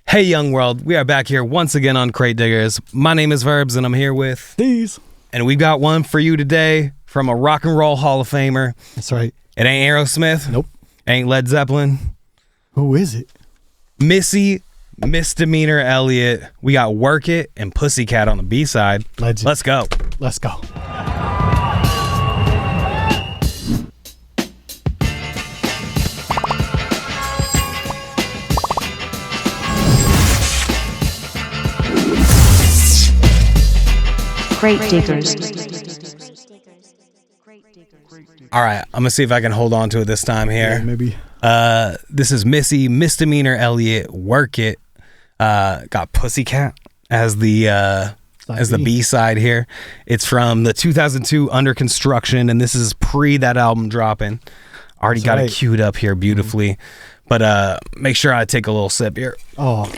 Hey, young world. We are back here once again on Crate Diggers. My name is Verbz, and I'm here with Steez. And we've got one for you today from a rock and roll Hall of Famer. That's right. It ain't Aerosmith. Nope. Ain't Led Zeppelin. Who is it? Missy, Misdemeanor Elliott. We got Work It and Pussycat on the B-side. Legend. Let's go. Let's go. Crate Diggers. All right, I'm gonna see if I can hold on to it this time here. Yeah, maybe. This is Missy, Misdemeanor Elliott, Work It. Got Pussycat as the B-side here. It's from the 2002 Under Construction, and this is pre that album dropping. Already got it queued up here beautifully. But make sure I take a little sip here. Oh,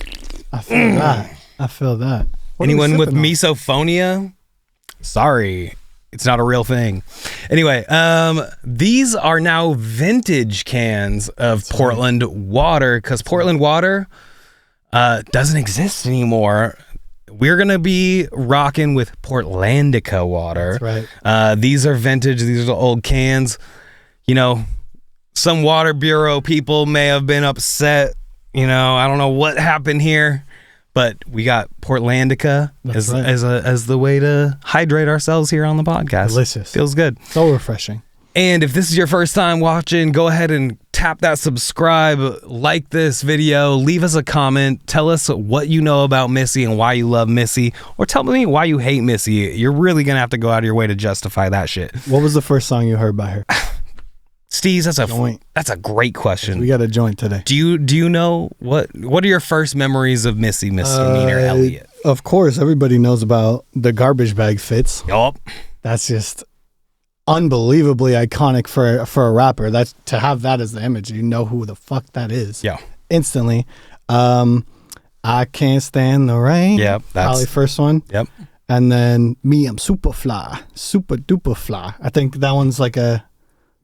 I feel that. I feel that. What Anyone with misophonia? Sorry, it's not a real thing. Anyway, these are now vintage cans of Portland water because Portland water doesn't exist anymore. We're going to be rocking with Portlandica water. That's right. These are vintage. These are the old cans. You know, some water bureau people may have been upset. You know, I don't know what happened here. But we got Portlandica as the way to hydrate ourselves here on the podcast. Delicious. Feels good. So refreshing. And if this is your first time watching, go ahead and tap that subscribe, like this video, leave us a comment, tell us what you know about Missy and why you love Missy, or tell me why you hate Missy. You're really going to have to go out of your way to justify that shit. What was the first song you heard by her? Steez, that's a great question. We got a joint today. Do you know what are your first memories of Missy, Misdemeanor Elliott? Of course, everybody knows about the garbage bag fits. Yup. That's just unbelievably iconic for a rapper. That's to have that as the image. You know who the fuck that is. Yeah. Instantly. I Can't Stand the Rain. Yep. That's probably first one. Yep. And then Me, I'm Super Fly. Super Duper Fly. I think that one's like a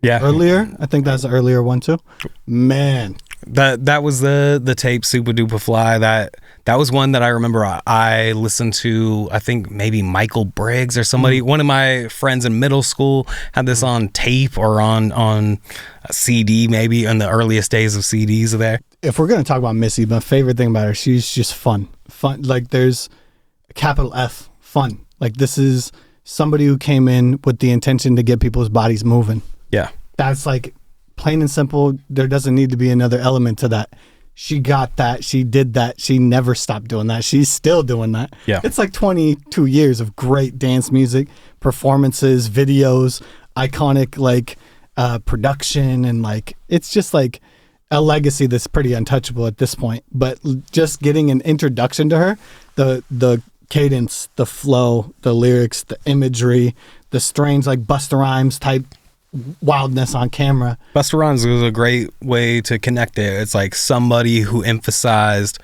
earlier. I think that's an earlier one too. Man. That was the tape Super Duper Fly. That was one that I remember I listened to. I think maybe Michael Briggs or somebody. One of my friends in middle school had this on tape or on a CD, maybe in the earliest days of CDs there. If we're gonna talk about Missy, my favorite thing about her, she's just fun. Like there's a capital F, fun. Like this is somebody who came in with the intention to get people's bodies moving. Yeah. That's like plain and simple. There doesn't need to be another element to that. She got that. She did that. She never stopped doing that. She's still doing that. Yeah. It's like 22 years of great dance music, performances, videos, iconic like production, and like it's just like a legacy that's pretty untouchable at this point. But just getting an introduction to her, the cadence, the flow, the lyrics, the imagery, the strange like Busta Rhymes type wildness on camera. Busta Rhymes was a great way to connect it. It's like somebody who emphasized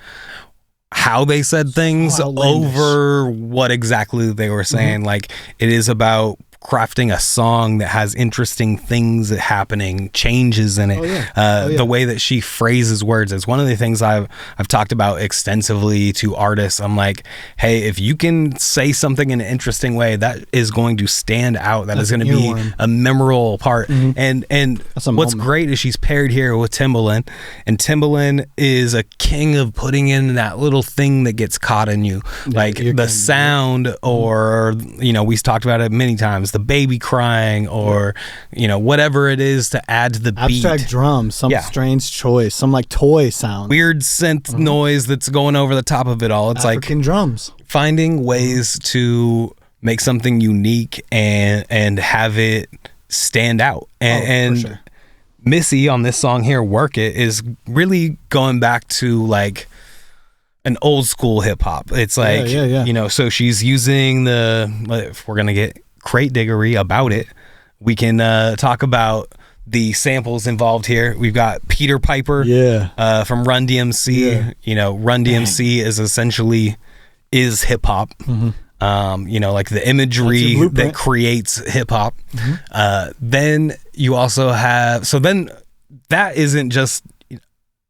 how they said things over what exactly they were saying. Like it is about crafting a song that has interesting things happening, changes in it. The way that she phrases words is one of the things I've talked about extensively to artists. I'm like, hey, if you can say something in an interesting way, that is going to stand out. That is going to be a memorable part. And what's great is she's paired here with Timbaland, and Timbaland is a king of putting in that little thing that gets caught in you, like the sound, or we've talked about it many times. The baby crying, or whatever it is to add to the beat. Abstract drums, some strange choice, some like toy sound, weird synth noise that's going over the top of it all. It's African like drums. Finding ways to make something unique and have it stand out. And for sure. Missy on this song here, Work It, is really going back to like an old school hip hop. It's like so she's using if we're gonna get crate diggery about it, we can talk about the samples involved here. We've got Peter Piper from Run DMC. Run DMC is essentially hip hop. Like the imagery that creates hip hop. Then you also have, so then that isn't just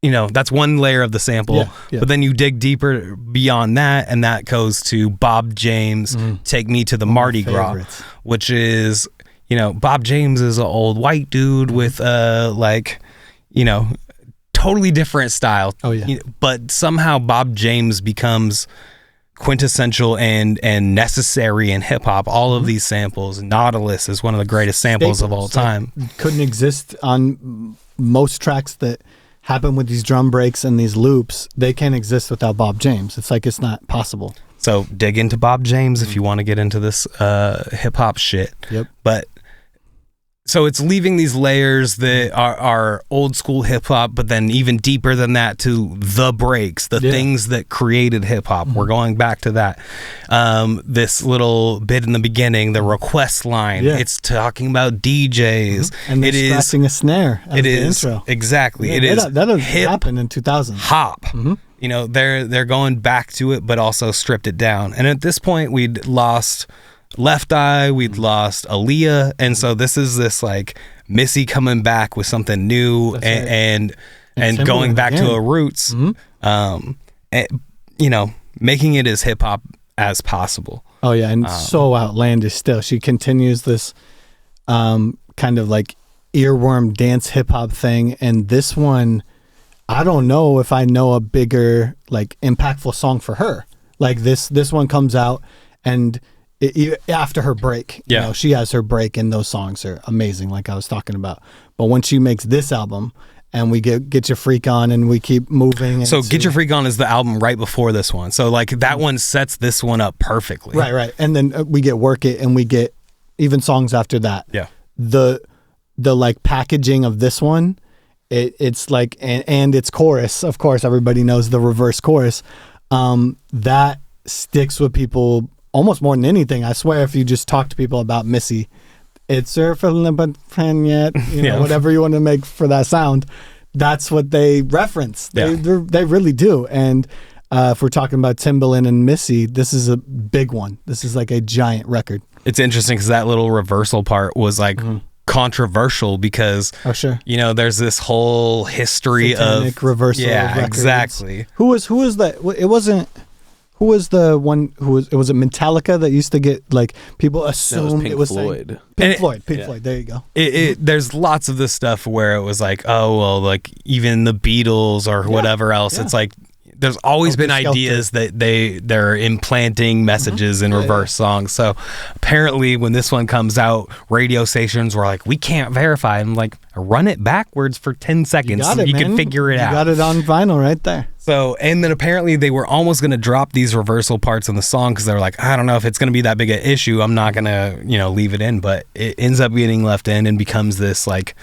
that's one layer of the sample. Yeah. But then you dig deeper beyond that, and that goes to Bob James, Take Me to the Mardi Gras, which is, Bob James is an old white dude with totally different style. Oh yeah. But somehow Bob James becomes quintessential and necessary in hip hop. All of these samples. Nautilus is one of the greatest samples of all time. Couldn't exist on most tracks that happen with these drum breaks and these loops. They can't exist without Bob James. It's not possible. So dig into Bob James if you want to get into this hip hop shit. Yep. But so it's leaving these layers that are old school hip hop, but then even deeper than that to the breaks, the things that created hip hop. We're going back to that. This little bit in the beginning, the request line, it's talking about DJs. And they're scratching a snare as the intro. Exactly. Yeah, it is. That happened in 2000. Hop. They're going back to it, but also stripped it down. And at this point, we'd lost Left Eye, we'd lost Aaliyah, and so this is this like Missy coming back with something new and going back to her roots, making it as hip hop as possible. Oh yeah, and so outlandish still. She continues this kind of like earworm dance hip hop thing, and this one, I don't know if I know a bigger like impactful song for her. Like this one comes out and after her break, she has her break, and those songs are amazing, like I was talking about. But when she makes this album, and we get Your Freak On, and we keep moving. So Get Your Freak On is the album right before this one. So like that one sets this one up perfectly. Right. And then we get Work It, and we get even songs after that. Yeah. The like packaging of this one, it's like and its chorus. Of course, everybody knows the reverse chorus. That sticks with people almost more than anything. I swear, if you just talk to people about Missy, it's her but friend yet, whatever you want to make for that sound, that's what they reference. They really do. And if we're talking about Timbaland and Missy, this is a big one. This is like a giant record. It's interesting because that little reversal part was like controversial because there's this whole history Satanic of reversal. Yeah, exactly. Who was that? It wasn't. Who was the one who was? It was Metallica that used to get like people assumed it was Floyd. Pink Floyd. There you go. There's lots of this stuff where it was like, oh well, like even the Beatles or whatever else. It's like there's always been ideas that they're implanting messages in reverse songs. So apparently, when this one comes out, radio stations were like, we can't verify. I'm like, run it backwards for 10 seconds. You can figure it out. You got it on vinyl right there. So, and then apparently they were almost going to drop these reversal parts in the song because they were like, I don't know if it's going to be that big an issue. I'm not going to, leave it in. But it ends up getting left in and becomes this like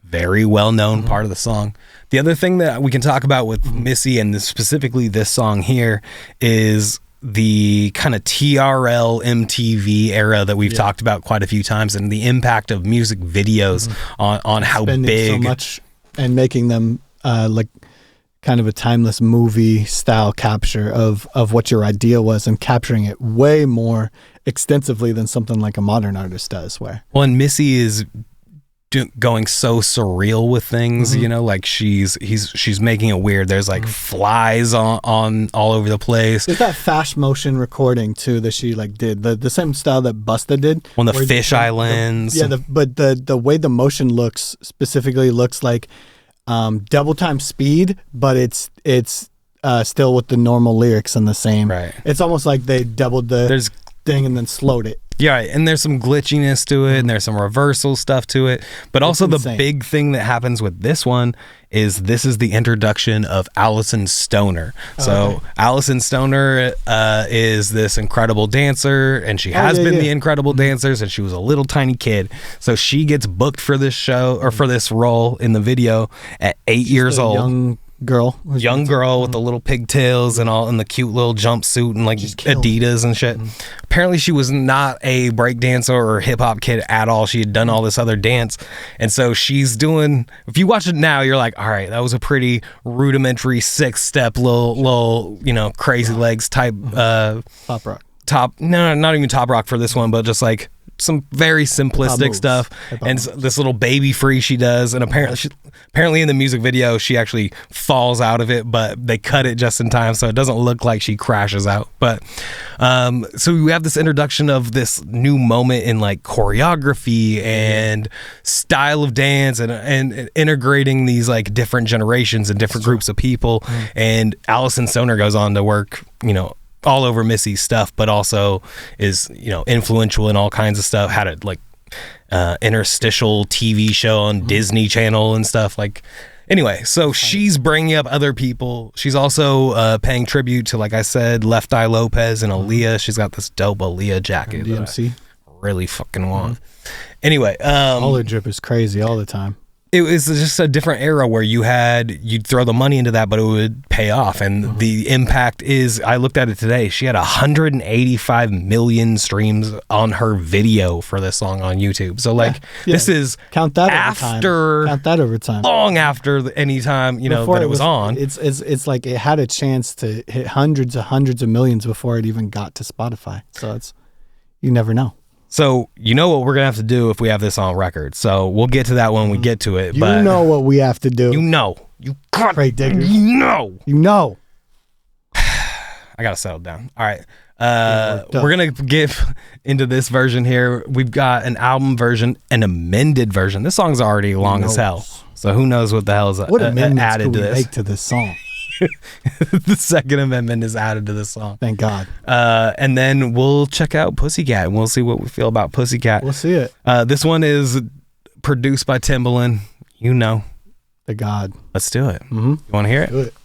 very well-known part of the song. The other thing that we can talk about with Missy and specifically this song here is the kind of TRL MTV era that we've talked about quite a few times, and the impact of music videos on how spending big so much and making them like kind of a timeless movie style capture of what your idea was, and capturing it way more extensively than something like a modern artist does. Well, and Missy is going so surreal with things, like she's making it weird. There's like flies on all over the place. There's that fast motion recording too that she like did the same style that Busta did on the fisheye lens. But the way the motion looks specifically looks like double time speed, but it's still with the normal lyrics and the same. Right. It's almost like they doubled the thing and then slowed it. Yeah, and there's some glitchiness to it, and there's some reversal stuff to it. But also the big thing that happens with this one is this is the introduction of Allison Stoner. So Allison Stoner is this incredible dancer, and she has been the incredible dancer since she was a little tiny kid. So she gets booked for this show, or for this role in the video at 8 years old. Young girl with the little pigtails and all, and the cute little jumpsuit and like Adidas and shit. Apparently she was not a breakdancer or hip hop kid at all. She had done all this other dance, and so she's doing. If you watch it now, you're like, all right, that was a pretty rudimentary 6-step little crazy legs type pop rock. No, not even top rock for this one, but just like some very simplistic stuff, and this little baby freeze she does, and apparently in the music video she actually falls out of it, but they cut it just in time so it doesn't look like she crashes out. But so we have this introduction of this new moment in like choreography and style of dance, and integrating these like different generations and different groups of people. And Allison Stoner goes on to work, all over Missy's stuff, but also is, influential in all kinds of stuff. Had a like interstitial TV show on Disney Channel and stuff. Like, anyway, so she's bringing up other people. She's also paying tribute to, like I said, Left Eye Lopez and Aaliyah. She's got this dope Aaliyah jacket DMC. I really fucking want. Anyway, all her drip is crazy all the time. It was just a different era where you'd throw the money into that, but it would pay off. And the impact is, I looked at it today, she had 185 million streams on her video for this song on YouTube. So this is count that over time. Long after any time, that it was on. It's like it had a chance to hit hundreds of millions before it even got to Spotify. So you never know. So you know what we're going to have to do if we have this on record. So we'll get to that when we get to it. You know what we have to do. You Crate digger. You know. I got to settle down. All right. We're going to get into this version here. We've got an album version, an amended version. This song's already long as hell. So who knows what the hell is added to this. Make to this song? The second amendment is added to this song. Thank God. And then we'll check out Pussycat and we'll see what we feel about Pussycat. We'll see it. This one is produced by Timbaland. The God. Let's do it. You want to hear it? Do it.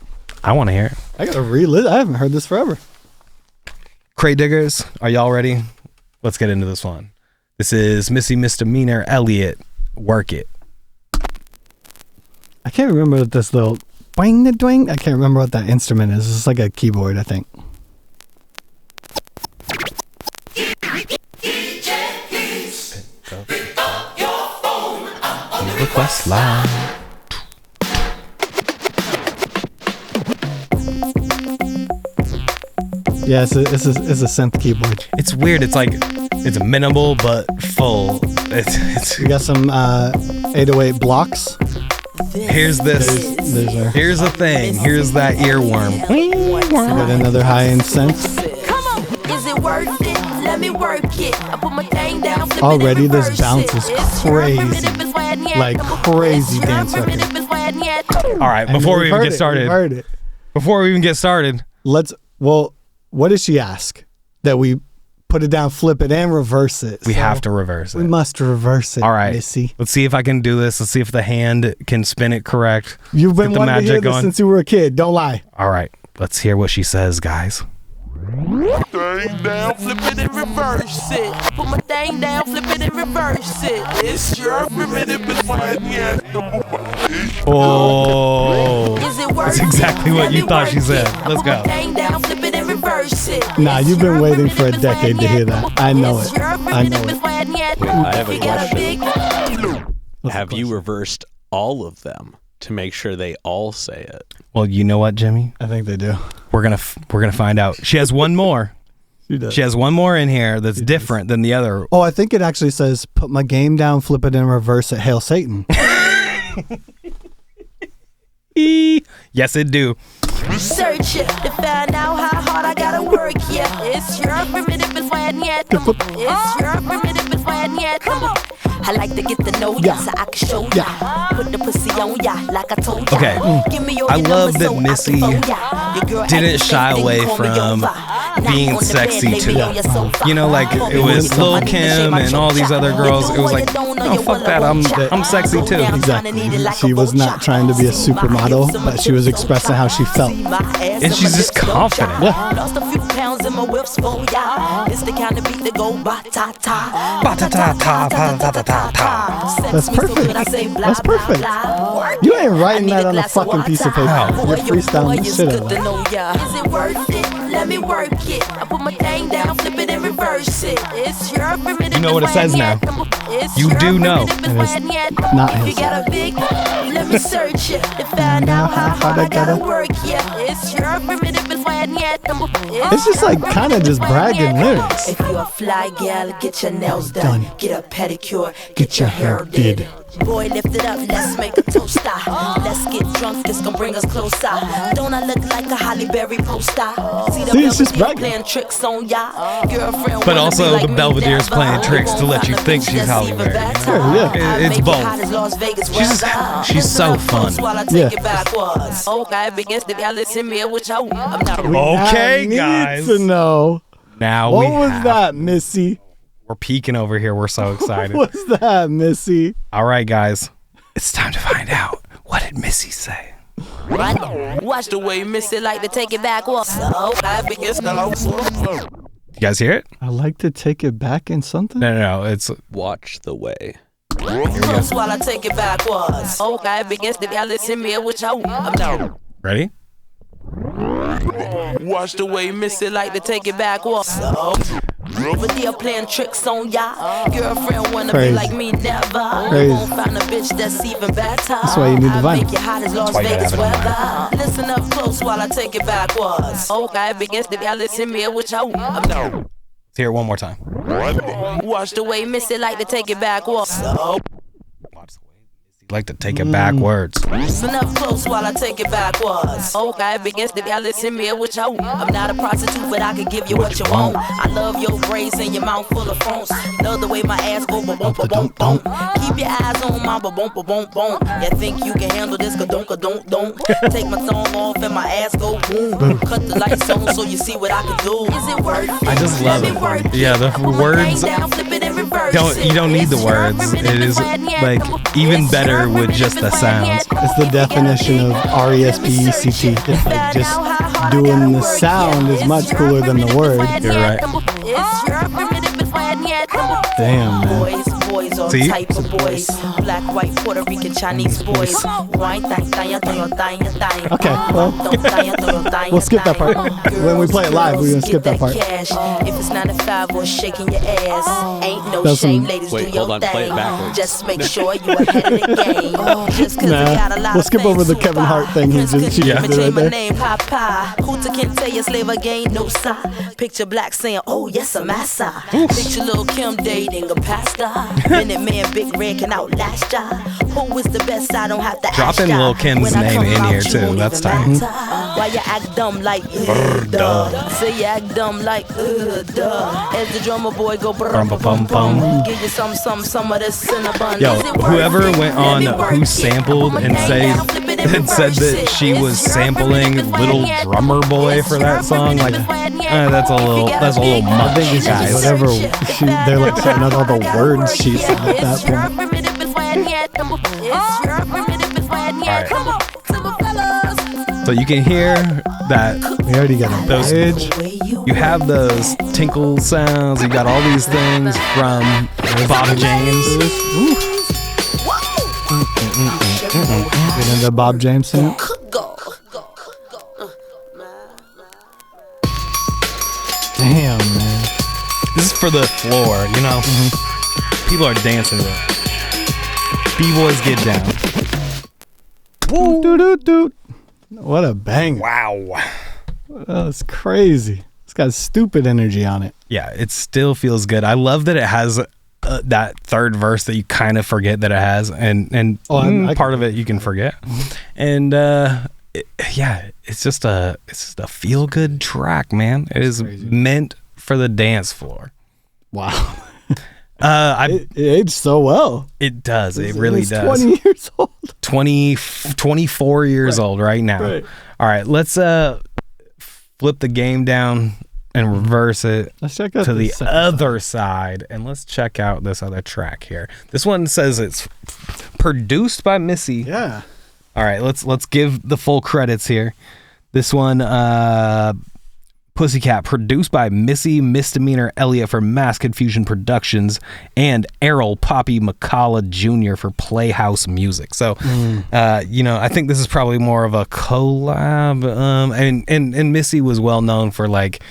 I want to hear it. I gotta relive. I haven't heard this forever. Crate diggers, are y'all ready? Let's get into this one. This is Missy Misdemeanor Elliot. Work It. I can't remember what this little boing the doing. I can't remember what that instrument is. It's like a keyboard, I think. Request line. Yeah, it's a synth keyboard. It's weird. It's like it's minimal but full. It's We got some 808 blocks. Here's this. Here's the thing. Here's that earworm. Got another high-end synth. Come on, is it worth it? Let me work it. I put my thing down. Already this bounce is crazy. Like crazy dance record. All right, before we even get started. What does she ask? That we put it down, flip it, and reverse it. We have to reverse it. We must reverse it. All right, Missy. Let's see if I can do this. Let's see if the hand can spin it correct. You've been wanting to hear this since you were a kid. Don't lie. All right, let's hear what she says, guys. Thing down, flip it and reverse it. Put my thing down, flip it and reverse it. It's your primitive Oh, that's exactly what you thought she said. Let's go. Nah, you've been waiting for a decade to hear that. I know it. I have a question. Have you reversed all of them to make sure they all say it? Well, you know what, Jimmy? I think they do. We're gonna find out. She has one more. She does. She has one more in here that's different than the other. Oh, I think it actually says, "Put my game down, flip it, and reverse it." Hail Satan. Yes, it do. Research it to find out how hard I gotta work. Yeah, it's your primitive plan. Yeah, it's your primitive plan. Yeah, come on. I like to get to know ya so I can show ya. Put the pussy on ya like I told ya. Okay, I love that Missy didn't shy away from being sexy too. You know, like it was Lil Kim and all these other girls. It was like, oh fuck that, I'm sexy too. Exactly. She was not trying to be a supermodel, but she was expressing how she felt. And she's just confident. Yeah. Lost a few pounds in my whips for ya. It's the kind of beat that go ba-ta-ta. Ba-ta-ta-ta, ba-ta-ta-ta. That's perfect. That's perfect. You ain't writing that on a fucking piece of paper. You're freestyling the shit out of it. Is it worth it? Let me work it. I put my thing down, flip it and reverse it. It's your primitive. You know what it says now. You do know. And it's not his. You got a big, let me search it to find out how hard I gotta work. Yeah, it's your primitive plan. Yeah, It's just like kind of just bragging lyrics. If you're a fly gal, get your nails done. Get a pedicure, get your hair did. Boy, lift it up, let's make a toast. Let's get drunk, this gon' bring us closer. Don't I look like a Holly Berry poster? See it's just bragging. Playing tricks on ya. Girlfriend, But also the Belvedere's playing tricks to let you think she's Holly Berry. Yeah. It's both. She's so fun. Yeah. Okay, I guys. need to know. Now What was that, Missy? We're peeking over here. We're so excited. What was that, Missy? All right, guys. It's time to find out. What did Missy say? Watch the way Missy like to take it back. You guys hear it? I like to take it back in something. No. It's Watch the way. close while I take it backwards. Okay, begins to listen me, which I'm down. ready. Watch the way Missy like to take it backwards. Over there playing tricks on ya. Girlfriend wanna Crazy. be like me, never. Crazy. Won't find a bitch that's even better. That's why you need the vinyl. Make you hot as Las why you Vegas gotta have it weather. Listen up close while I take it backwards. Okay, begins to listen me, which I'm down. Let's hear it one more time. Watch the way Missy like to take it backwards. Like to take it backwards. Listen up close while I take it backwards. Okay, begins to listen me, which I'm not a prostitute, but I can give you what you want. I love your braids and your mouth full of phones. Love the way my ass go ba-boom, ba-boom, boom. Keep your eyes on my ba-boom, ba-boom, boom. You think you can handle this, ka-don't, don't. Take my tongue off and my ass go boom. Cut the lights on so you see what I can do. Is it worth it? I just love it. Yeah, the words. You don't need the words. It is like even better with just the sounds. It's the definition of R-E-S-P-E-C-T. It's like just doing the sound is much cooler than the word. You're right. Damn, man. Boys, all See? type of boys. Black, white, Puerto Rican, Chinese boys. Okay, well, we'll skip that part. When we play it live, we're gonna skip that part. If it's 9 to 5 or shaking your ass, ain't no That's shame, some- ladies, Wait, do your hold on, play it thing. backwards. Just make sure you're ahead of the game. Just 'cause I got a lot We'll of skip over things the to Kevin buy. Hart thing he Prince just- she couldn't just even did change right my there. name, Papa. Hooter can tell you slave again, no sign. Picture black saying, oh yes, I'm massa. Picture Lil Kim dating a pastor. Minute Man, Big Red can outlast ya. Who is the best? I don't have to ask Dropping ya. Lil Kim's When I name come in out, here, you too. won't That's even tight. matter. Why you act dumb like duh? Say you act dumb like duh. As the drummer boy go brum bum bum bum. Give you some of this cinnamon. Yo, Is it worth whoever it? went on Let me Who work Sampled it. and I'ma said hang down, flip it and that reverse she it. was It's your sampling primitive Little plan, Drummer Boy for that song, like that's a little I much, think it's just guys. whatever they're like setting up all the words she said at that point. So you can hear that We already got a Those- bridge. you have those tinkle sounds. You got all these things from Bob James. Get into Bob James sample. Damn, man. This is for the floor, you know. People are dancing to it. B-boys get down. Doot, doot, doot. What a bang. Wow. That's crazy. It's got stupid energy on it. Yeah, it still feels good. I love that it has that third verse that you kind of forget that it has, and I part of it you can forget. And it's just a feel good track, man. It is crazy. meant for the dance floor. Wow. It It aged so well. does. It really It's does. 20 years old. 24 years old right now. Right. All right, let's flip the game down and reverse it Let's check out to the this other side, and let's check out this other track here. This one says it's produced by Missy. Yeah. All right, let's give the full credits here. This one, Pussycat, produced by Missy Misdemeanor Elliot for Mass Confusion Productions and Errol Poppy McCullough Jr. for Playhouse Music. So, I think this is probably more of a collab. And Missy was well known for, like,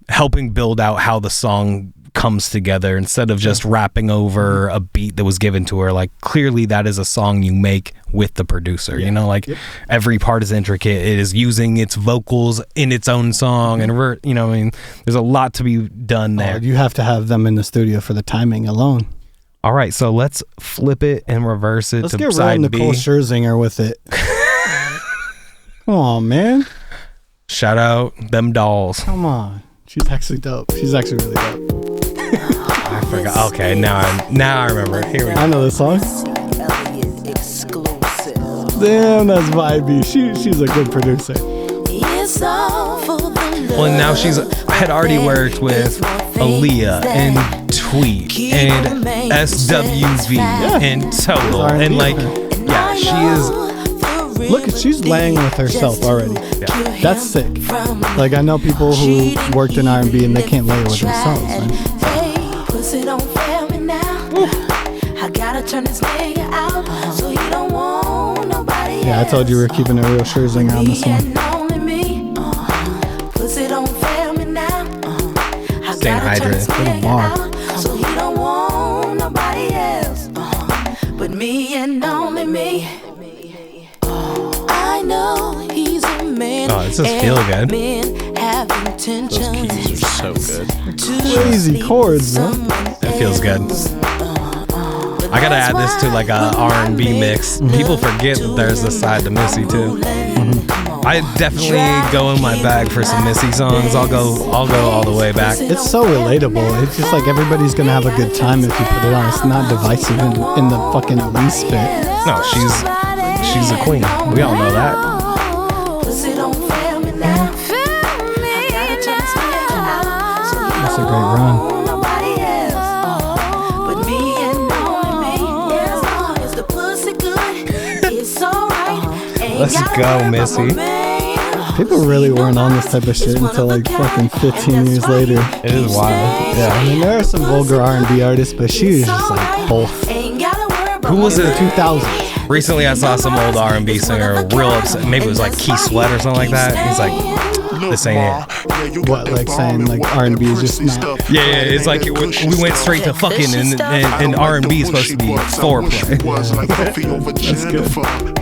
helping build out how the song comes together instead of just rapping over a beat that was given to her. Like, clearly that is a song you make with the producer, you know, like every part is intricate. It is using its vocals in its own song, and you know, I mean, there's a lot to be done there. You have to have them in the studio for the timing alone. All right, so let's flip it and reverse it. Let's to get side real B. Nicole Scherzinger with it. Come on, man. Shout out them dolls. Come on. She's actually dope. She's actually really dope. I forgot. Okay, now I remember it. Here we go. I know this song. Elliot exclusive. Damn, that's vibey. She's a good producer. It's all for the love. Well, now I had already worked with Aaliyah and Tweet and SWV and Total, and like, yeah, she is. Look, she's laying with herself already. Yeah. That's sick. Like, I know people who worked in R&B and they can't lay with themselves, man. Yeah, I told you we were keeping it real Scherzinger on this one. Staying hydrated. What a bar. So he don't want nobody else but me and only me. I know he's a man. Oh, this just feel good. Men have intentions. Those keys are so good. Crazy chords, man. It feels good. I gotta add this to like a R&B mix. People forget that there's a side to Missy too. I definitely go in my bag for some Missy songs. I'll go all the way back. It's so relatable. It's just like everybody's gonna have a good time if you put it on. It's not divisive in the fucking least bit. No, she's a queen. We all know that. That's a great run. Let's go, Missy. People really weren't on this type of shit until like fucking 15 years later. It is wild. Yeah, I mean, there are some vulgar R&B artists, but she was just like both. Who was it? 2000s. Recently, I saw some old R&B singer real upset. Maybe it was like Keith Sweat or something like that. He's like, this ain't it. What, like saying like R&B is just not? Yeah, it's like we went straight to fucking, and R&B is supposed to be foreplay. That's good.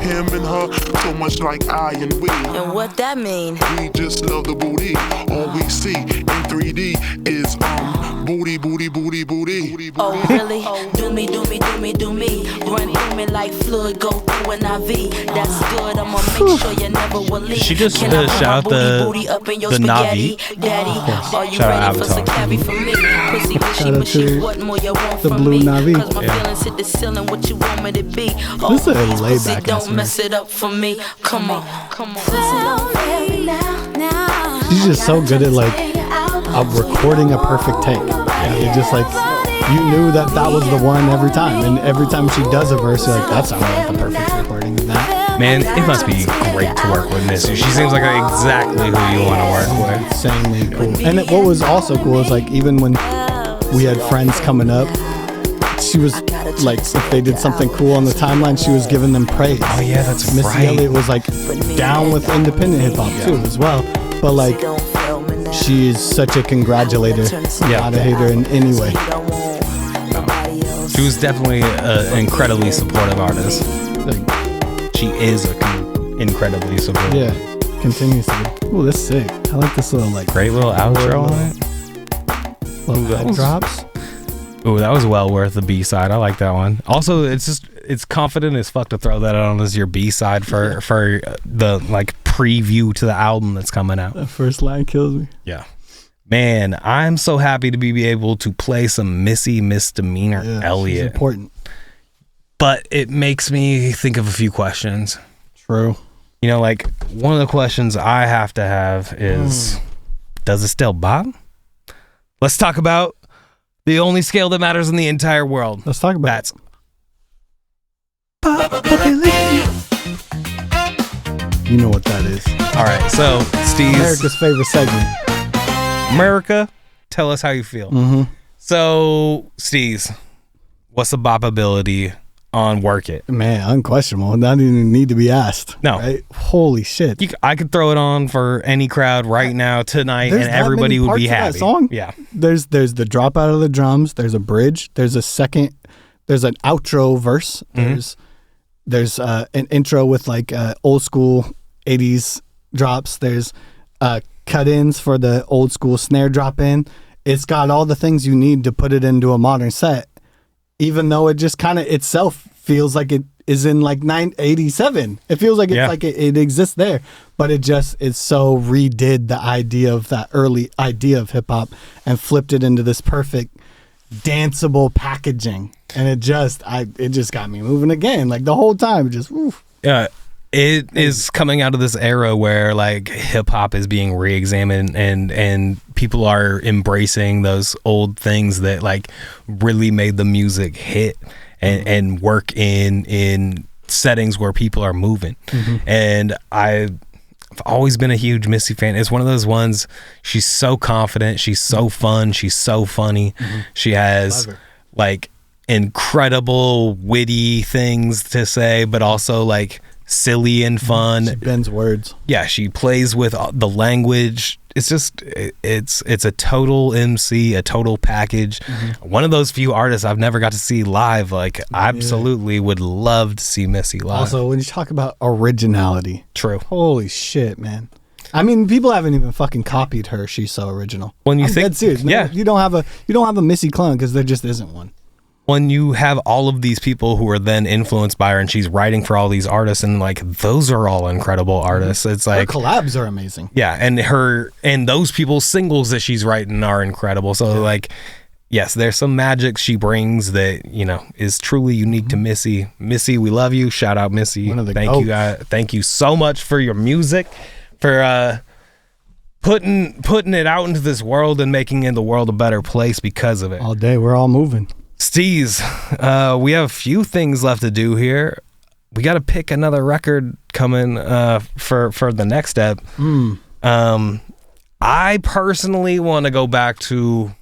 Him and her, so much like I and we. And what that mean? We just love the booty. All we see in 3D is booty, booty, booty, booty. Oh really? Do me. Run through me like fluid, go through an IV. That's good. I'ma make sure you never will leave. She just Can I shout out put my booty up in your the spaghetti? Navi. Daddy, are you Shout out ready for Avatar. some carry from me? Pussy Shout out mushy, to what more you want the from Blue me? Navi. Cause my feelings hit the ceiling, what you want me to be? Oh, This is a please, pussy, laid-back don't ass mess it up for me. Come on. She's just so good at like recording a perfect take. Yeah, you just like you knew that was the one every time, and every time she does a verse, you're like, that sounded like the perfect recording of that. Man, it must be great to work with Missy. She seems like exactly who you want to work with. Insanely cool. And what was also cool is like even when we had friends coming up, she was like, if they did something cool on the timeline, she was giving them praise. Oh yeah, that's Missy right. Elliott was like down with independent hip hop too as well, but like she is such a congratulator, not a hater in any way. She was definitely an incredibly supportive artist. Like, she is incredibly supportive. Yeah, continues to be. Ooh, that's sick. I like this little like Great little outro on it. little head drops. Ooh, that was well worth the B-side. I like that one. Also, it's confident as fuck to throw that on as your B-side for the like preview to the album that's coming out. That first line kills me. Yeah. Man, I'm so happy to be able to play some Missy Misdemeanor Elliot. She's important. But it makes me think of a few questions. True. You know, like one of the questions I have to have is, does it still bop? Let's talk about the only scale that matters in the entire world. Let's talk about That's You know what that is. all right. So, Steez, America's favorite segment. America, tell us how you feel. Mm-hmm. So, Steez, what's the bopability on Work It. Man, unquestionable. Not even need to be asked. No. Right? Holy shit. I could throw it on for any crowd right now tonight, There's and that everybody many would be parts of happy. that song? Yeah. There's the drop out of the drums. There's a bridge. There's an outro verse. There's an intro with like old school 80s drops. There's cut-ins for the old school snare drop in. It's got all the things you need to put it into a modern set, even though it just kind of itself feels like it is in like 987. It feels like it's like it exists there, but it so redid the idea of that early idea of hip hop and flipped it into this perfect danceable packaging. And it just got me moving again. Like the whole time, just oof. Yeah. It is coming out of this era where like hip hop is being re-examined and people are embracing those old things that like really made the music hit and work in settings where people are moving. And I've always been a huge Missy fan. It's one of those ones, she's so confident, she's so fun, she's so funny. She has like incredible witty things to say, but also like silly and fun. She bends words. Yeah, she plays with the language. It's just it's a total MC, a total package. One of those few artists I've never got to see live. Like absolutely would love to see Missy live. Also, when you talk about originality, true. Holy shit, man. I mean, people haven't even fucking copied her. She's so original. When you I'm think, dead serious. No, you don't have a Missy clone because there just isn't one. When you have all of these people who are then influenced by her and she's writing for all these artists and like those are all incredible artists. It's like her collabs are amazing. Yeah, and those people's singles that she's writing are incredible. So like yes, there's some magic she brings that, you know, is truly unique to Missy. Missy, we love you. Shout out Missy. Thank you so much for your music, for putting it out into this world and making the world a better place because of it. All day, we're all moving. Steez, we have a few things left to do here. We got to pick another record coming for the next step. I personally want to go back to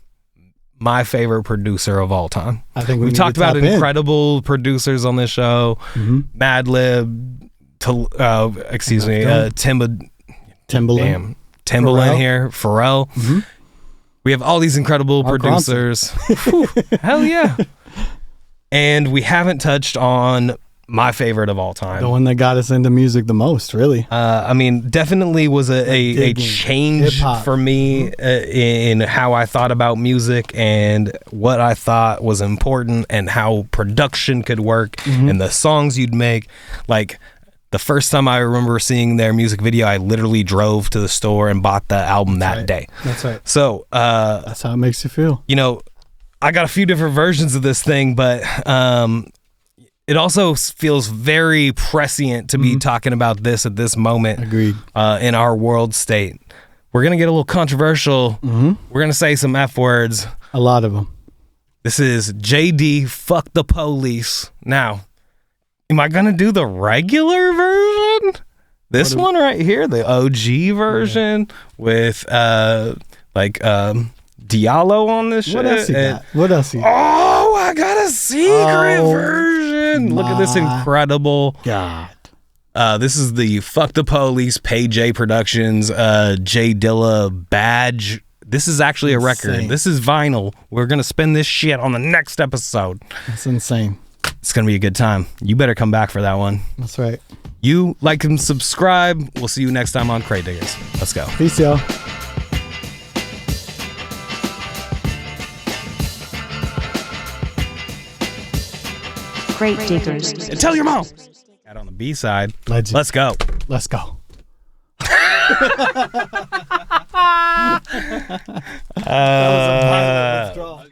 my favorite producer of all time. I think we've talked about incredible producers on this show. Madlib, Timbaland here, Pharrell. We have all these incredible producers. Hell yeah. And we haven't touched on my favorite of all time. The one that got us into music the most, really. I mean, definitely was a change hip-hop for me in how I thought about music and what I thought was important and how production could work and the songs you'd make. Like, the first time I remember seeing their music video, I literally drove to the store and bought the album that day. That's right. So that's how it makes you feel. You know, I got a few different versions of this thing, but it also feels very prescient to be talking about this at this moment. Agreed. In our world state. We're going to get a little controversial. We're going to say some F words. A lot of them. This is JD, Fuck the Police. Now, am I going to do the regular version? This one right here, the OG version with Diallo on this shit. What else you got? What else you got? Oh, I got a secret version. Look at this incredible. God. This is the Fuck the Police, Pay J Productions, J Dilla badge. This is actually a record. This is vinyl. We're going to spin this shit on the next episode. That's insane. It's going to be a good time. You better come back for that one. That's right. You like and subscribe. We'll see you next time on Crate Diggers. Let's go. Peace, y'all. Crate Diggers. And tell your mom. Got on the B side. Legend. Let's go. Let's go. That was a positive withdrawal.